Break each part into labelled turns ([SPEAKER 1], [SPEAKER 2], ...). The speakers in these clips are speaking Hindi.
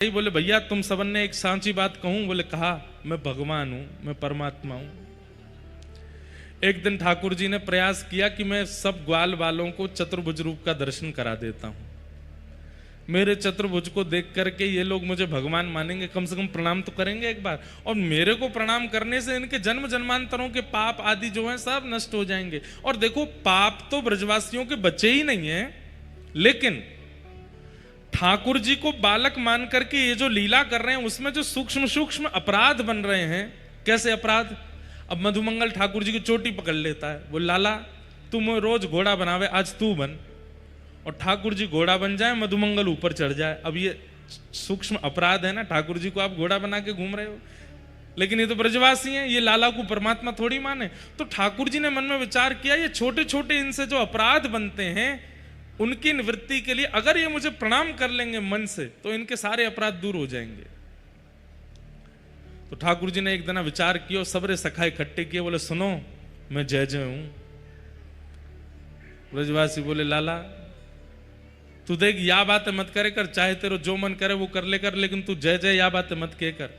[SPEAKER 1] बोले भैया तुम सबन ने एक सांची बात कहूं? बोले कहा। मैं भगवान हूं, मैं परमात्मा हूं। एक दिन ठाकुर जी ने प्रयास किया कि मैं सब ग्वाल वालों को चतुर्भुज रूप का दर्शन करा देता हूं। मेरे चतुर्भुज को देख करके ये लोग मुझे भगवान मानेंगे, कम से कम प्रणाम तो करेंगे एक बार। और मेरे को प्रणाम करने से इनके जन्म जन्मांतरों के पाप आदि जो हैं सब नष्ट हो जाएंगे। और देखो पाप तो ब्रजवासियों के बच्चे ही नहीं है, लेकिन ठाकुर जी को बालक मान करके ये जो लीला कर रहे हैं उसमें जो सूक्ष्म सूक्ष्म अपराध बन रहे हैं। कैसे अपराध? अब मधुमंगल ठाकुर जी की चोटी पकड़ लेता है, वो लाला तुम रोज घोड़ा बनावे, आज तू बन। और ठाकुर जी घोड़ा बन जाए, मधुमंगल ऊपर चढ़ जाए। अब ये सूक्ष्म अपराध है ना, ठाकुर जी को आप घोड़ा बना के घूम रहे हो। लेकिन ये तो ब्रजवासी हैं, ये लाला को परमात्मा थोड़ी माने। तो ठाकुर जी ने मन में विचार किया, ये छोटे छोटे इनसे जो अपराध बनते हैं उनकी निवृत्ति के लिए अगर ये मुझे प्रणाम कर लेंगे मन से, तो इनके सारे अपराध दूर हो जाएंगे। तो ठाकुर जी ने एक दिन विचार किया, सबरे सखा इकट्ठे किए, बोले सुनो मैं जय जय हूं। ब्रजवासी बोले लाला तू देख या बातें मत करे कर, चाहे तेरे जो मन करे वो कर ले कर, लेकिन तू जय जय या बातें मत कह कर।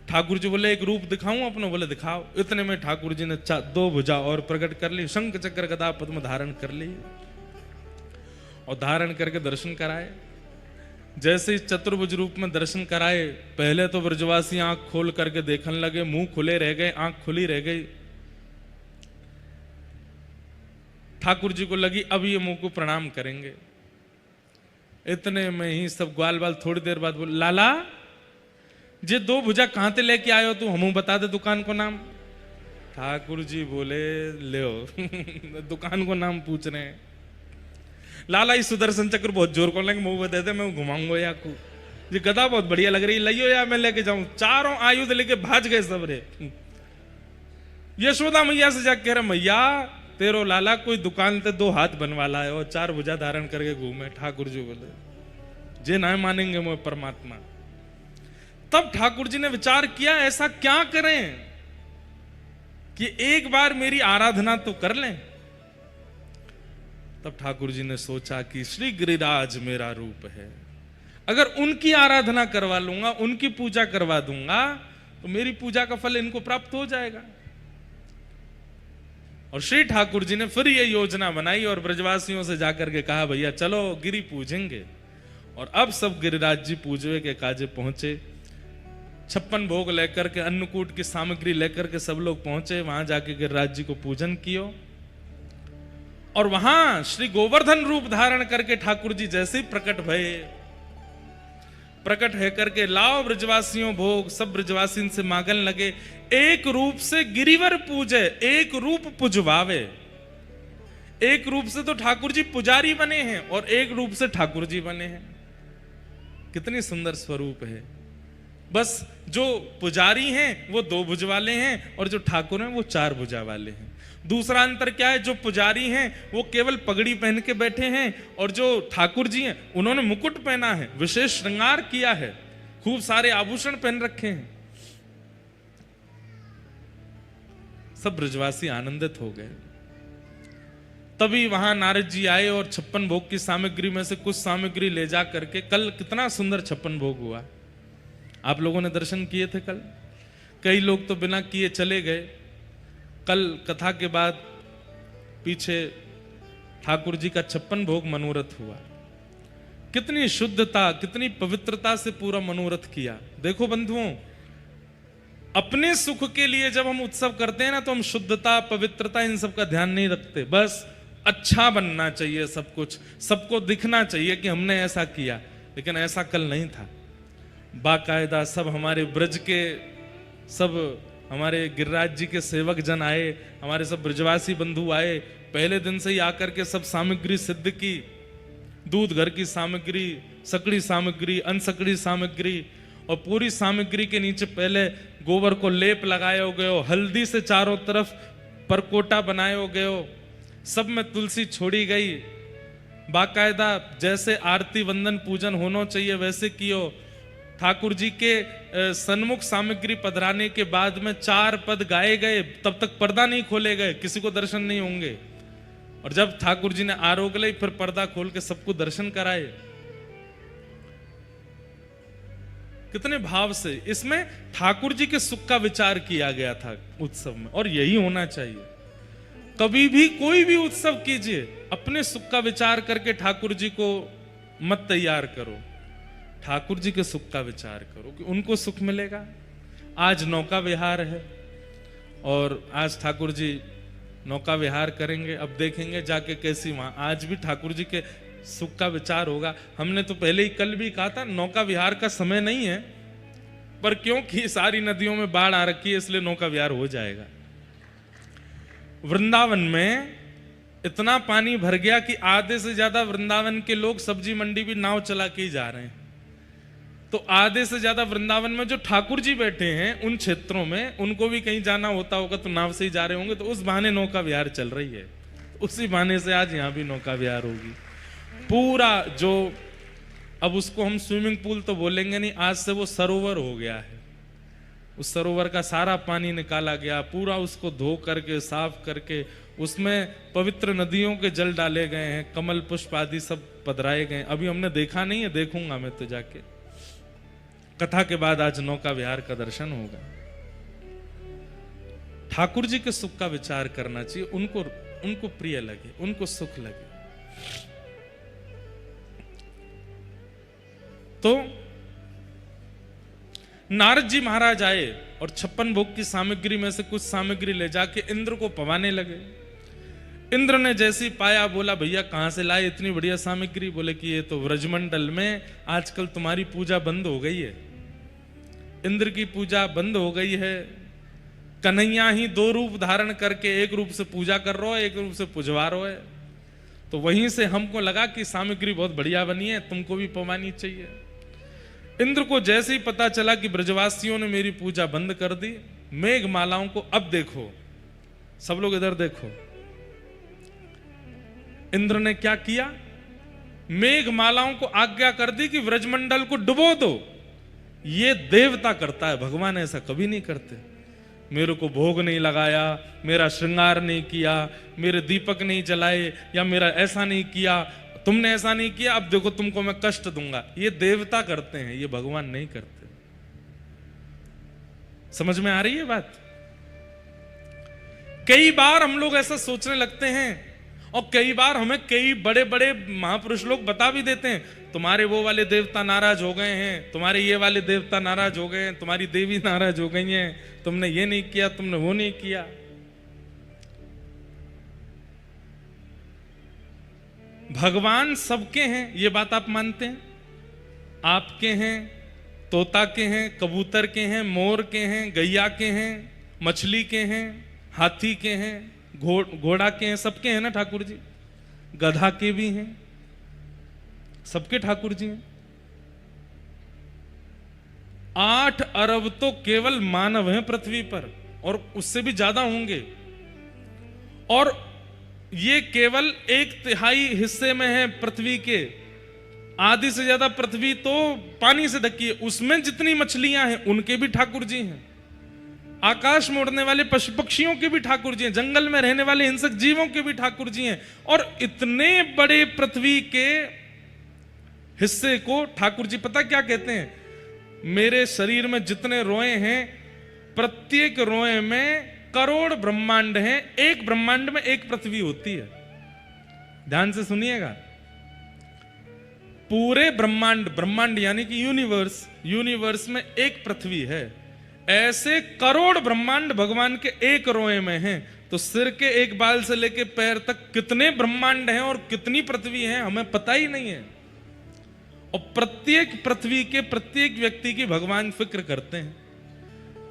[SPEAKER 1] ठाकुर जी बोले एक रूप दिखाऊं अपना? बोले दिखाओ। इतने में ठाकुर जी ने दो भुजा और प्रकट कर ली, शंख चक्र गदा पद्म धारण कर ली और धारण करके दर्शन कराए। जैसे ही चतुर्भुज रूप में दर्शन कराए, पहले तो ब्रजवासी आंख खोल करके देखने लगे, मुंह खुले रह गए, आंख खुली रह गई। ठाकुर जी को लगी अब ये मुंह को प्रणाम करेंगे। इतने में ही सब ग्वाल बाल थोड़ी देर बाद बोले लाला जे दो भुजा कहां से लेके आयो तू, हमू बता दे दुकान को नाम। ठाकुर जी बोले ले दुकान को नाम पूछ रहे हैं। लाला इस सुदर्शन चक्र बहुत जोर को लेंगे, मुंह बता दे मैं घुमाऊंगा या को। ये गदा बहुत बढ़िया लग रही, लियो या मैं लेके जाऊं। चारों आयुध लेके भाज गए सब रे। यशोदा मैया से जाके कह रहे मैया तेरो लाला कोई दुकान ते दो हाथ बनवा लाए और चार भुजा धारण करके घूमे। ठाकुर जी बोले जे ना मानेंगे मैं परमात्मा। तब ठाकुर जी ने विचार किया ऐसा क्या करें कि एक बार मेरी आराधना तो कर लें। तब ठाकुर जी ने सोचा कि श्री गिरिराज मेरा रूप है, अगर उनकी आराधना करवा लूंगा, उनकी पूजा करवा दूंगा तो मेरी पूजा का फल इनको प्राप्त हो जाएगा। और श्री ठाकुर जी ने फिर ये योजना बनाई और ब्रजवासियों से जाकर के कहा भैया चलो गिरि पूजेंगे। और अब सब गिरिराज जी पूजवे के काजे पहुंचे। 56 भोग लेकर के, अन्नकूट की सामग्री लेकर के सब लोग पहुंचे। वहां जाके गिरिराज जी को पूजन कियो और वहां श्री गोवर्धन रूप धारण करके ठाकुर जी जैसे ही प्रकट भये, प्रकट है करके लाओ ब्रजवासियों भोग। सब ब्रजवासी से मांगन लगे एक रूप से गिरिवर पूजे, एक रूप पुजवावे। एक रूप से तो ठाकुर जी पुजारी बने हैं और एक रूप से ठाकुर जी बने हैं। कितनी सुंदर स्वरूप है। बस जो पुजारी हैं वो 2 भुज वाले हैं और जो ठाकुर हैं वो 4 भुजा वाले हैं। दूसरा अंतर क्या है, जो पुजारी हैं वो केवल पगड़ी पहन के बैठे हैं और जो ठाकुर जी हैं उन्होंने मुकुट पहना है, विशेष श्रृंगार किया है, खूब सारे आभूषण पहन रखे हैं। सब ब्रजवासी आनंदित हो गए। तभी वहां नारद जी आए और 56 भोग की सामग्री में से कुछ सामग्री ले जा करके, कल कितना सुंदर 56 भोग हुआ, आप लोगों ने दर्शन किए थे कल। कई लोग तो बिना किए चले गए। कल कथा के बाद पीछे ठाकुर जी का 56 भोग मनोरथ हुआ। कितनी शुद्धता, कितनी पवित्रता से पूरा मनोरथ किया। देखो बंधुओं, अपने सुख के लिए जब हम उत्सव करते हैं ना, तो हम शुद्धता, पवित्रता इन सब का ध्यान नहीं रखते। बस अच्छा बनना चाहिए, सब कुछ सबको दिखना चाहिए कि हमने ऐसा किया। लेकिन ऐसा कल नहीं था। बाकायदा सब हमारे ब्रज के, सब हमारे गिरिराज जी के सेवक जन आए, हमारे सब ब्रजवासी बंधु आए। पहले दिन से ही आकर के सब सामग्री सिद्ध की, दूध घर की सामग्री, सकड़ी सामग्री, अनसकड़ी सामग्री, और पूरी सामग्री के नीचे पहले गोबर को लेप लगाए गयो, हल्दी से चारों तरफ परकोटा बनाए गयो, सब में तुलसी छोड़ी गई। बाकायदा जैसे आरती वंदन पूजन होना चाहिए वैसे कियो। ठाकुर जी के सन्मुख सामग्री पधराने के बाद में 4 पद गाए गए, तब तक पर्दा नहीं खोले गए, किसी को दर्शन नहीं होंगे। और जब ठाकुर जी ने आरोग्य ली, फिर पर्दा खोल के सबको दर्शन कराए। कितने भाव से। इसमें ठाकुर जी के सुख का विचार किया गया था उत्सव में, और यही होना चाहिए। कभी भी कोई भी उत्सव कीजिए, अपने सुख का विचार करके ठाकुर जी को मत तैयार करो, ठाकुर जी के सुख का विचार करो कि उनको सुख मिलेगा। आज नौका विहार है और आज ठाकुर जी नौका विहार करेंगे, अब देखेंगे जाके कैसी वहां आज भी ठाकुर जी के सुख का विचार होगा। हमने तो पहले ही कल भी कहा था नौका विहार का समय नहीं है, पर क्योंकि सारी नदियों में बाढ़ आ रखी है इसलिए नौका विहार हो जाएगा। वृंदावन में इतना पानी भर गया कि आधे से ज्यादा वृंदावन के लोग सब्जी मंडी भी नाव चला के ही जा रहे हैं। तो आधे से ज्यादा वृंदावन में जो ठाकुर जी बैठे हैं उन क्षेत्रों में, उनको भी कहीं जाना होता होगा तो नाव से ही जा रहे होंगे, तो उस बहाने नौका विहार चल रही है। उसी बहाने से आज यहां भी नौका विहार होगी। पूरा जो, अब उसको हम स्विमिंग पूल तो बोलेंगे नहीं, आज से वो सरोवर हो गया है। उस सरोवर का सारा पानी निकाला गया, पूरा उसको धो करके साफ करके उसमें पवित्र नदियों के जल डाले गए हैं, कमल पुष्प आदि सब पधराए गए। अभी हमने देखा नहीं है, देखूंगा मैं तो जाके। कथा के बाद आज नौका विहार का दर्शन होगा। ठाकुर जी के सुख का विचार करना चाहिए, उनको प्रिय लगे, उनको सुख लगे। तो नारद जी महाराज आए और 56 भोग की सामग्री में से कुछ सामग्री ले जाके इंद्र को पवाने लगे। इंद्र ने जैसी पाया बोला भैया कहां से लाए इतनी बढ़िया सामग्री? बोले कि ये तो व्रजमंडल में आजकल तुम्हारी पूजा बंद हो गई है, इंद्र की पूजा बंद हो गई है। कन्हैया ही 2 रूप धारण करके एक रूप से पूजा कर रहा है, एक रूप से पुजवा रहा है। तो वहीं से हमको लगा कि सामग्री बहुत बढ़िया बनी है, तुमको भी पवानी चाहिए। इंद्र को जैसे ही पता चला कि ब्रजवासियों ने मेरी पूजा बंद कर दी, मेघ मालाओं को, अब देखो सब लोग इधर देखो, इंद्र ने क्या किया? मेघ मालाओं को आज्ञा कर दी कि व्रजमंडल को डुबो दो। ये देवता करता है, भगवान ऐसा कभी नहीं करते। मेरे को भोग नहीं लगाया, मेरा श्रृंगार नहीं किया, मेरे दीपक नहीं जलाए, या मेरा ऐसा नहीं किया, तुमने ऐसा नहीं किया, अब देखो तुमको मैं कष्ट दूंगा। ये देवता करते हैं, ये भगवान नहीं करते। समझ में आ रही है बात? कई बार हम लोग ऐसा सोचने लगते हैं, और कई बार हमें कई बड़े बड़े महापुरुष लोग बता भी देते हैं, तुम्हारे वो वाले देवता नाराज हो गए हैं, तुम्हारे ये वाले देवता नाराज हो गए हैं, तुम्हारी देवी नाराज हो गई हैं, तुमने ये नहीं किया, तुमने वो नहीं किया। भगवान सबके हैं, ये बात आप मानते हैं? आपके हैं, तोता के हैं, कबूतर के हैं, मोर के हैं, गैया के हैं, मछली के हैं, हाथी के हैं, घोड़ा के हैं, सबके हैं ना ठाकुर जी। गधा के भी हैं, सबके ठाकुर जी हैं। 8 अरब तो केवल मानव हैं पृथ्वी पर, और उससे भी ज्यादा होंगे। और ये केवल 1/3 हिस्से में है पृथ्वी के। आधी से ज्यादा पृथ्वी तो पानी से ढकी है, उसमें जितनी मछलियां हैं उनके भी ठाकुर जी हैं। आकाश में उड़ने वाले पशु पक्षियों के भी ठाकुर जी हैं, जंगल में रहने वाले हिंसक जीवों के भी ठाकुर जी हैं। और इतने बड़े पृथ्वी के हिस्से को ठाकुर जी पता क्या कहते हैं? मेरे शरीर में जितने रोए हैं, प्रत्येक रोए में करोड़ ब्रह्मांड हैं, एक ब्रह्मांड में एक पृथ्वी होती है। ध्यान से सुनिएगा, पूरे ब्रह्मांड, ब्रह्मांड यानी कि यूनिवर्स, यूनिवर्स में एक पृथ्वी है। ऐसे करोड़ ब्रह्मांड भगवान के एक रोए में हैं। तो सिर के एक बाल से लेके पैर तक कितने ब्रह्मांड हैं और कितनी पृथ्वी हैं हमें पता ही नहीं है। और प्रत्येक पृथ्वी के प्रत्येक व्यक्ति की भगवान फिक्र करते हैं।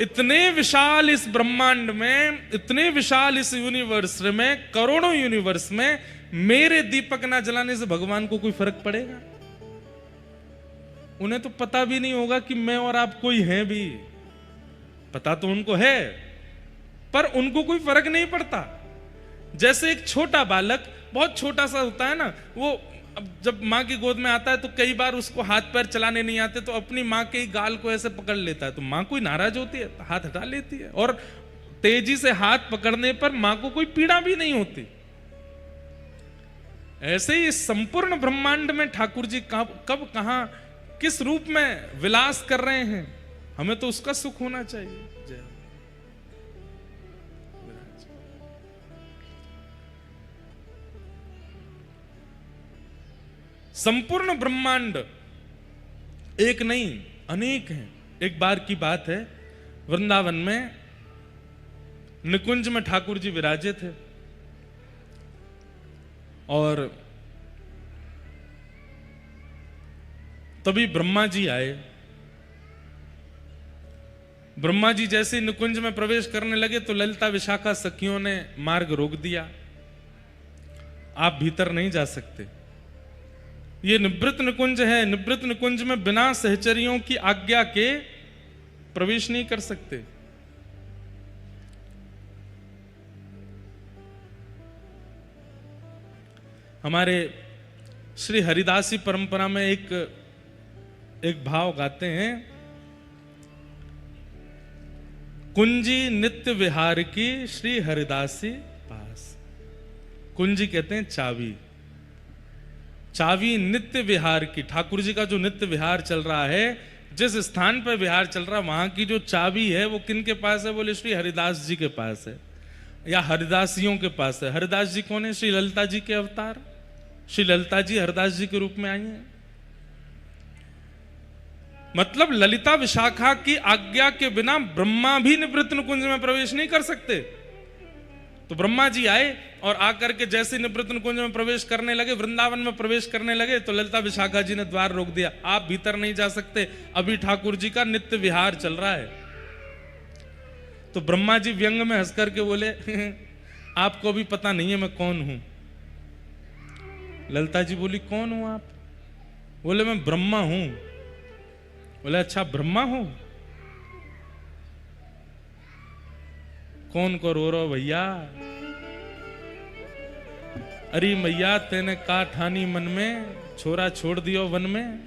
[SPEAKER 1] इतने विशाल इस ब्रह्मांड में, इतने विशाल इस यूनिवर्स में, करोड़ों यूनिवर्स में मेरे दीपक ना जलाने से भगवान को कोई फर्क पड़ेगा? उन्हें तो पता भी नहीं होगा कि मैं और आप कोई हैं भी। पता तो उनको है, पर उनको कोई फर्क नहीं पड़ता। जैसे एक छोटा बालक, बहुत छोटा सा होता है ना, वो अब जब माँ की गोद में आता है तो कई बार उसको हाथ पैर चलाने नहीं आते, तो अपनी माँ के गाल को ऐसे पकड़ लेता है। तो माँ कोई नाराज होती है तो हाथ हटा लेती है, और तेजी से हाथ पकड़ने पर माँ को कोई पीड़ा भी नहीं होती। ऐसे ही संपूर्ण ब्रह्मांड में ठाकुर जी कब कहां किस रूप में विलास कर रहे हैं, हमें तो उसका सुख होना चाहिए। जय हो। संपूर्ण ब्रह्मांड एक नहीं अनेक हैं। एक बार की बात है, वृंदावन में निकुंज में ठाकुर जी विराजे थे और तभी ब्रह्मा जी आए। ब्रह्मा जी जैसे निकुंज में प्रवेश करने लगे तो ललिता विशाखा सखियों ने मार्ग रोक दिया, आप भीतर नहीं जा सकते। ये निवृत्त निकुंज है, निवृत्त निकुंज में बिना सहचरियों की आज्ञा के प्रवेश नहीं कर सकते। हमारे श्री हरिदासी परंपरा में एक भाव गाते हैं, कुंजी नित्य विहार की श्री हरिदासी पास। कुंजी कहते हैं चाबी, चाबी नित्य विहार की। ठाकुर जी का जो नित्य विहार चल रहा है, जिस स्थान पर विहार चल रहा है, वहां की जो चाबी है वो किन के पास है? बोले श्री हरिदास जी के पास है या हरिदासियों के पास है। हरिदास जी कौन है? श्री ललिता जी के अवतार। श्री ललिता जी हरिदास जी के रूप में आई हैं। मतलब ललिता विशाखा की आज्ञा के बिना ब्रह्मा भी निवृत्त निकुंज में प्रवेश नहीं कर सकते। तो ब्रह्मा जी आए और आकर के जैसे निवृत्त निकुंज में प्रवेश करने लगे, वृंदावन में प्रवेश करने लगे, तो ललिता विशाखा जी ने द्वार रोक दिया, आप भीतर नहीं जा सकते, अभी ठाकुर जी का नित्य विहार चल रहा है। तो ब्रह्मा जी व्यंग में हंस करके बोले आपको अभी पता नहीं है मैं कौन हूं। ललिता जी बोली कौन हूं आप? बोले मैं ब्रह्मा हूं। बोले अच्छा ब्रह्मा हो? कौन को रो रहो भैया? अरे मैया तेने का ठानी मन में, छोरा छोड़ दियो वन में।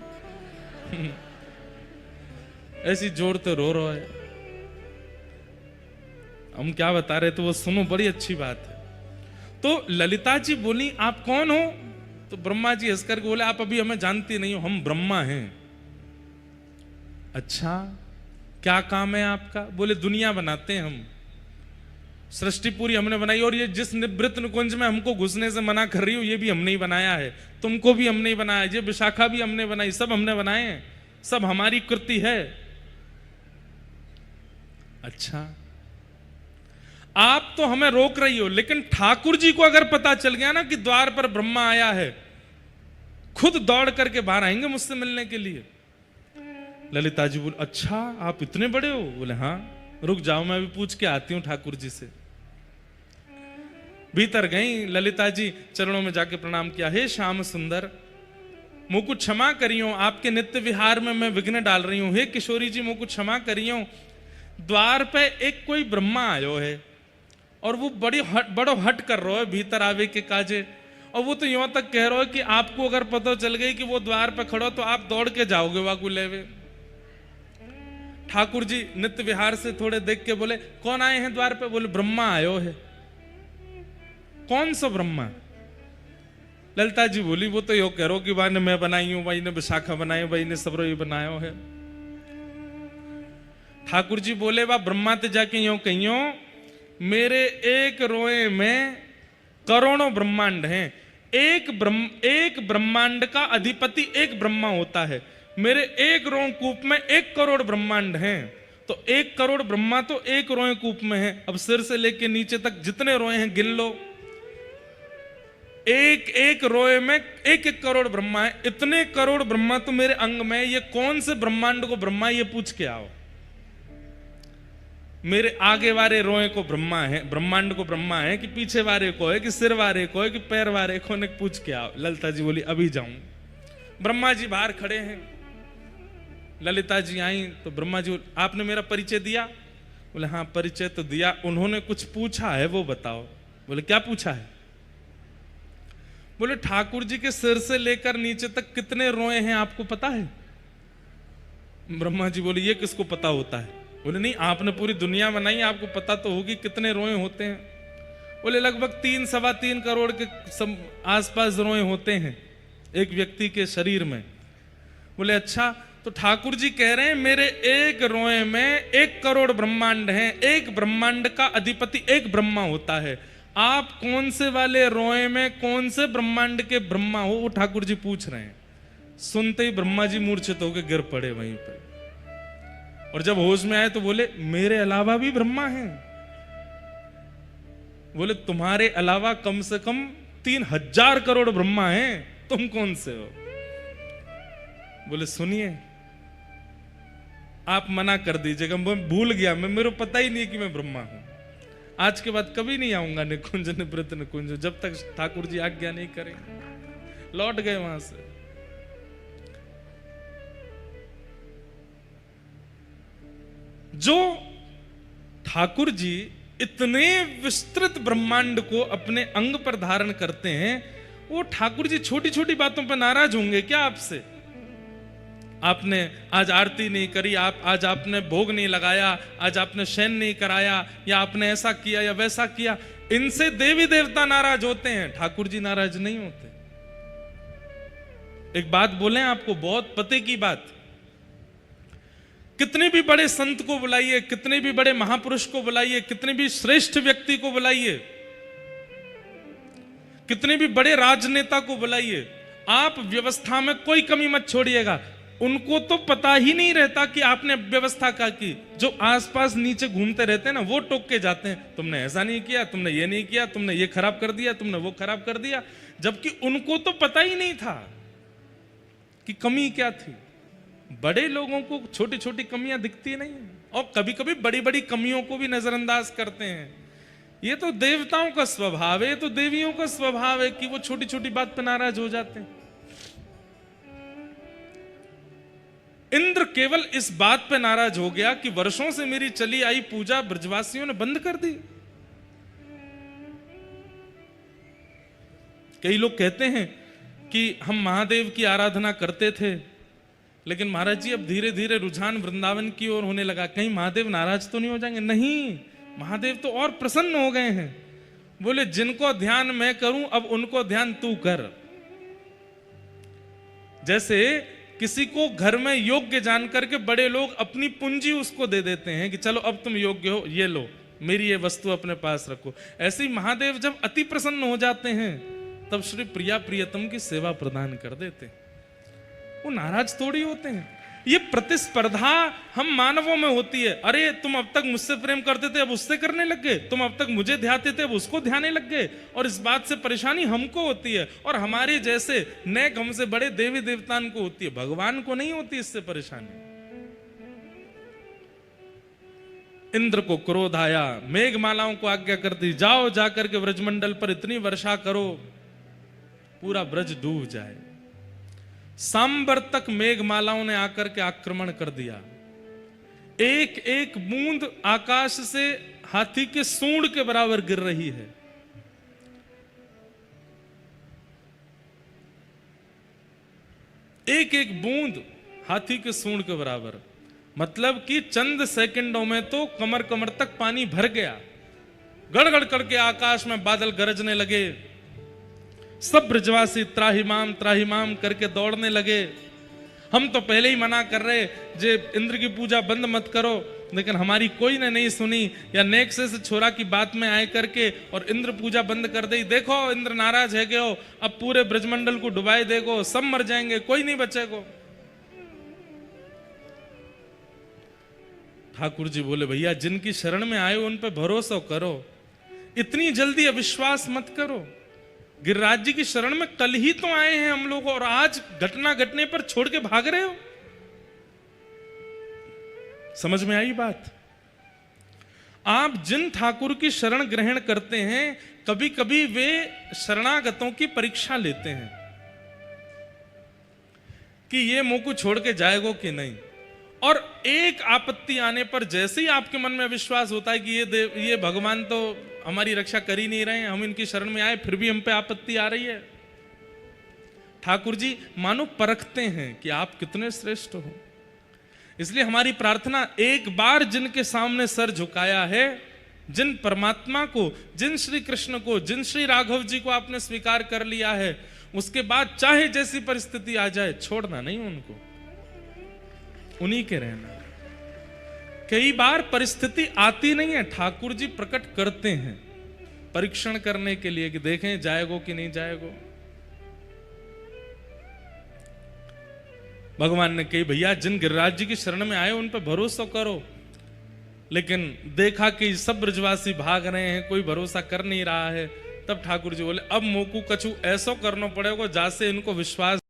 [SPEAKER 1] ऐसी जोड़ते रो रहा है। हम क्या बता रहे थे वो सुनो, बड़ी अच्छी बात है। तो ललिता जी बोली आप कौन हो? तो ब्रह्मा जी हंस करके बोले आप अभी हमें जानती नहीं हो, हम ब्रह्मा हैं। अच्छा क्या काम है आपका? बोले दुनिया बनाते हैं हम, सृष्टि पूरी हमने बनाई, और ये जिस निवृत्त निकुंज में हमको घुसने से मना कर रही हो ये भी हमने ही बनाया है, तुमको भी हमने ही बनाया, ये विशाखा भी हमने बनाई, सब हमने बनाए हैं, सब हमारी कृति है। अच्छा आप तो हमें रोक रही हो, लेकिन ठाकुर जी को अगर पता चल गया ना कि द्वार पर ब्रह्मा आया है, खुद दौड़ करके बाहर आएंगे मुझसे मिलने के लिए। ललिता जी बोले अच्छा आप इतने बड़े हो? बोले हाँ, रुक जाओ मैं भी पूछ के आती हूं ठाकुर जी से। भीतर गई ललिता जी, चरणों में जाके प्रणाम किया, हे श्याम सुंदर मुझको क्षमा करियो, आपके नित्य विहार में मैं विघ्न डाल रही हूं। हे किशोरी जी मुझको क्षमा करियो, द्वार पे एक कोई ब्रह्मा आयो है और वो बड़ो हट कर रहा है भीतर आवे के काजे, और वो तो यूं तक कह रहा है कि आपको अगर पता चल गई कि वो द्वार पे खड़ो तो आप दौड़ के जाओगे वाकू लेवे। ठाकुर जी नित्य विहार से थोड़े देख के बोले कौन आए हैं द्वार पे? बोले ब्रह्मा आयो है। कौन सा ब्रह्मा? ललिता जी बोली वो तो यो कह रो कि भाई ने मैं बनाई हूं, भाई ने विशाखा बनाई, भाई ने सब ये बनायो है। ठाकुर जी बोले वाह ब्रह्मा ते जाके यो कहियो मेरे एक रोए में करोड़ों ब्रह्मांड हैं, एक ब्रह्मांड का अधिपति एक ब्रह्मा होता है, मेरे एक रोंकूप में 1 करोड़ ब्रह्मांड हैं, तो 1 करोड़ ब्रह्मा तो एक रोए कूप में है। अब सिर से लेके नीचे तक जितने रोए हैं गिन लो, एक रोए में 1 करोड़ ब्रह्मा है। इतने करोड़ ब्रह्मा तो मेरे अंग में, ये कौन से ब्रह्मांड को ब्रह्मा ये पूछ के आओ। मेरे आगे वाले रोए को ब्रह्मा है, ब्रह्मांड को ब्रह्मा है कि पीछे वाले को है कि सिर वाले को है कि पैर वाले को, ने पूछ के आओ। ललिता जी बोली अभी जाऊं। ब्रह्मा जी बाहर खड़े हैं, ललिता जी आई तो ब्रह्मा जी आपने मेरा परिचय दिया? बोले हाँ परिचय तो दिया, उन्होंने कुछ पूछा है वो बताओ। बोले क्या पूछा है? बोले ठाकुर जी के सिर से लेकर नीचे तक कितने रोए हैं आपको पता है? ब्रह्मा जी बोले ये किसको पता होता है? बोले नहीं आपने पूरी दुनिया बनाई, आपको पता तो होगी कितने रोए होते हैं। बोले लगभग 3-3.25 करोड़ के आसपास रोए होते हैं एक व्यक्ति के शरीर में। बोले अच्छा तो ठाकुर जी कह रहे हैं मेरे एक रोए में 1 करोड़ ब्रह्मांड हैं, एक ब्रह्मांड का अधिपति एक ब्रह्मा होता है। आप कौन से वाले रोए में कौन से ब्रह्मांड के ब्रह्मा हो, वो ठाकुर जी पूछ रहे हैं। सुनते ही ब्रह्मा जी मूर्छित होकर गिर पड़े वहीं पर, और जब होश में आए तो बोले मेरे अलावा भी ब्रह्मा हैं। बोले तुम्हारे अलावा कम से कम 3000 करोड़ ब्रह्मा हैं, तुम कौन से हो? बोले सुनिए, आप मना कर दीजिएगा, मैं भूल गया, मेरे को पता ही नहीं कि मैं ब्रह्मा हूं। आज के बाद कभी नहीं आऊंगा निकुंज निवृत्त निकुंज, जब तक ठाकुर जी आज्ञा नहीं करेंगे। लौट गए वहां से। जो ठाकुर जी इतने विस्तृत ब्रह्मांड को अपने अंग पर धारण करते हैं, वो ठाकुर जी छोटी छोटी बातों पर नाराज होंगे क्या आपसे? आपने आज आरती नहीं करी, आज आपने भोग नहीं लगाया, आज आपने शयन नहीं कराया, या आपने ऐसा किया या वैसा किया। इनसे देवी देवता नाराज होते हैं, ठाकुर जी नाराज नहीं होते। एक बात बोले आपको, बहुत पते की बात, कितने भी बड़े संत को बुलाइए, कितने भी बड़े महापुरुष को बुलाइए, कितने भी श्रेष्ठ व्यक्ति को बुलाइए, कितने भी बड़े राजनेता को बुलाइए, आप व्यवस्था में कोई कमी मत छोड़िएगा। उनको तो पता ही नहीं रहता कि आपने व्यवस्था क्या की। जो आसपास नीचे घूमते रहते हैं ना, वो टोक के जाते हैं, तुमने ऐसा नहीं किया, तुमने ये नहीं किया, तुमने ये खराब कर दिया, तुमने वो खराब कर दिया, जबकि उनको तो पता ही नहीं था कि कमी क्या थी। बड़े लोगों को छोटी छोटी कमियां दिखती नहीं है, और कभी कभी बड़ी बड़ी कमियों को भी नजरअंदाज करते हैं। ये तो देवताओं का स्वभाव है, ये तो देवियों का स्वभाव है कि वो छोटी छोटी बात पर नाराज हो जाते हैं। इंद्र केवल इस बात पे नाराज हो गया कि वर्षों से मेरी चली आई पूजा ब्रजवासियों ने बंद कर दी। कई लोग कहते हैं कि हम महादेव की आराधना करते थे, लेकिन महाराज जी अब धीरे धीरे रुझान वृंदावन की ओर होने लगा, कहीं महादेव नाराज तो नहीं हो जाएंगे? नहीं, महादेव तो और प्रसन्न हो गए हैं। बोले जिनको ध्यान मैं करूं, अब उनको ध्यान तू कर। जैसे किसी को घर में योग्य जान करके बड़े लोग अपनी पूंजी उसको दे देते हैं कि चलो अब तुम योग्य हो, ये लो, मेरी ये वस्तु अपने पास रखो। ऐसे ही महादेव जब अति प्रसन्न हो जाते हैं, तब श्री प्रिया प्रियतम की सेवा प्रदान कर देते हैं। वो नाराज थोड़ी होते हैं। ये प्रतिस्पर्धा हम मानवों में होती है। अरे तुम अब तक मुझसे प्रेम करते थे, अब उससे करने लग गए, तुम अब तक मुझे ध्याते थे, अब उसको ध्याने लग गए, और इस बात से परेशानी हमको होती है, और हमारे जैसे नेक हमसे बड़े देवी देवताओं को होती है, भगवान को नहीं होती इससे परेशानी। इंद्र को क्रोध आया, मेघमालाओं को आज्ञा कर दी, जाओ जाकर के ब्रजमंडल पर इतनी वर्षा करो पूरा ब्रज डूब जाए। सांबर तक मेघमालाओं ने आकर के आक्रमण कर दिया। एक एक बूंद आकाश से हाथी के सूंड के बराबर गिर रही है। एक एक बूंद हाथी के सूंड के बराबर, मतलब कि चंद सेकंडों में तो कमर कमर तक पानी भर गया। गड़गड़ करके आकाश में बादल गरजने लगे। सब ब्रजवासी त्राहिमाम करके दौड़ने लगे। हम तो पहले ही मना कर रहे जे इंद्र की पूजा बंद मत करो, लेकिन हमारी कोई ने नहीं सुनी, या नेक से छोरा की बात में आए करके और इंद्र पूजा बंद कर दी। देखो इंद्र नाराज है गयो, अब पूरे ब्रजमंडल को डुबाए देगो, सब मर जाएंगे, कोई नहीं बचेगो। ठाकुर जी बोले भैया जिनकी शरण में आए उन पे भरोसा करो, इतनी जल्दी अविश्वास मत करो। गिरिराज जी की शरण में कल ही तो आए हैं हम लोग, और आज घटना घटने पर छोड़ के भाग रहे हो। समझ में आई बात? आप जिन ठाकुर की शरण ग्रहण करते हैं, कभी कभी वे शरणागतों की परीक्षा लेते हैं कि ये मुंह को छोड़ के जाएगो कि नहीं। और एक आपत्ति आने पर जैसे ही आपके मन में विश्वास होता है कि ये भगवान तो हमारी रक्षा कर ही नहीं रहे हैं, हम इनकी शरण में आए फिर भी हम पे आपत्ति आ रही है, ठाकुर जी मानो परखते हैं कि आप कितने श्रेष्ठ हो। इसलिए हमारी प्रार्थना, एक बार जिनके सामने सर झुकाया है, जिन परमात्मा को, जिन श्री कृष्ण को, जिन श्री राघव जी को आपने स्वीकार कर लिया है, उसके बाद चाहे जैसी परिस्थिति आ जाए छोड़ना नहीं उनको। उन्हीं के रहना। कई बार परिस्थिति आती नहीं है, ठाकुर जी प्रकट करते हैं परीक्षण करने के लिए कि देखें जाएगो कि नहीं जाएगो। भगवान ने कही भैया जिन गिरिराज जी की शरण में आए उन पर भरोसा करो, लेकिन देखा कि सब ब्रजवासी भाग रहे हैं, कोई भरोसा कर नहीं रहा है, तब ठाकुर जी बोले अब मोकू कछु ऐसो करना पड़ेगा जैसे इनको विश्वास